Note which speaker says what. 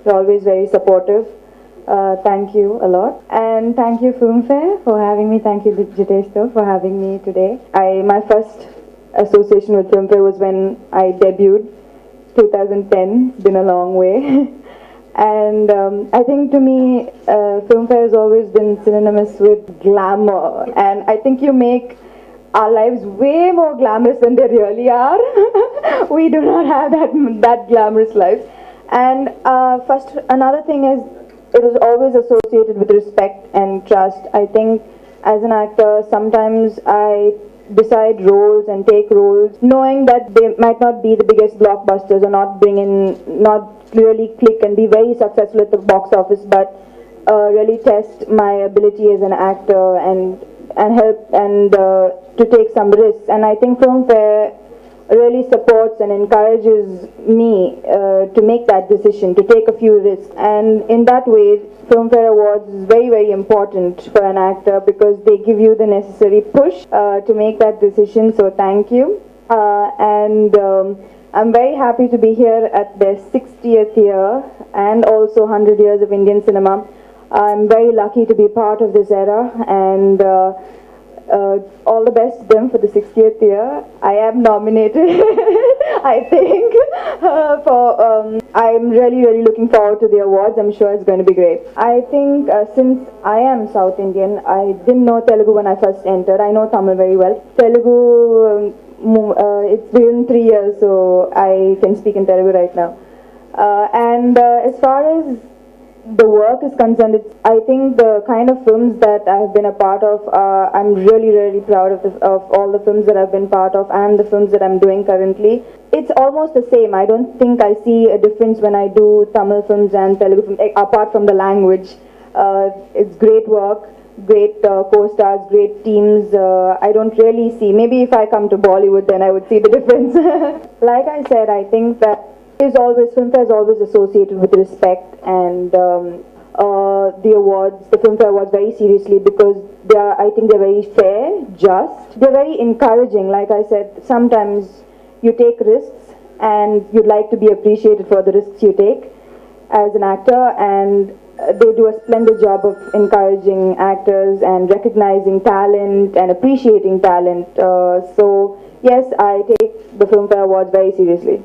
Speaker 1: You're always very supportive. Thank you a lot. And thank you Filmfare for having me. Thank you Jitesh though for having me today. My first association with Filmfare was when I debuted, 2010. It's been a long way. And I think to me, Filmfare has always been synonymous with glamour. And I think you make our lives way more glamorous than they really are. We do not have that glamorous lives. And first, another thing is, it is always associated with respect and trust. I think as an actor, sometimes I decide roles and take roles knowing that they might not be the biggest blockbusters or not really click and be very successful at the box office, but really test my ability as an actor and help and to take some risks. And I think Filmfare really supports and encourages me to make that decision, to take a few risks. And in that way, Filmfare Awards is very, very important for an actor because they give you the necessary push to make that decision. So thank you. I'm very happy to be here at their 60th year and also 100 years of Indian cinema. I'm very lucky to be part of this era, and all the best to them for the 60th year. I am nominated, I think, I'm really, really looking forward to the awards. I'm sure it's going to be great. I think since I am South Indian, I didn't know Telugu when I first entered. I know Tamil very well. Telugu, it's been 3 years, so I can speak in Telugu right now. As far as the work is concerned, I think the kind of films that I have been a part of, I'm really, really proud of all the films that I've been part of and the films that I'm doing currently. It's almost the same. I don't think I see a difference when I do Tamil films and Telugu films, apart from the language. It's great work, great co-stars, great teams. I don't really see, maybe if I come to Bollywood then I would see the difference. Like I said, I think that Filmfare is always associated with respect and the awards, the Filmfare Awards, very seriously because I think they're very fair, just. They're very encouraging. Like I said, sometimes you take risks and you'd like to be appreciated for the risks you take as an actor, and they do a splendid job of encouraging actors and recognizing talent and appreciating talent. So yes, I take the Filmfare Awards very seriously.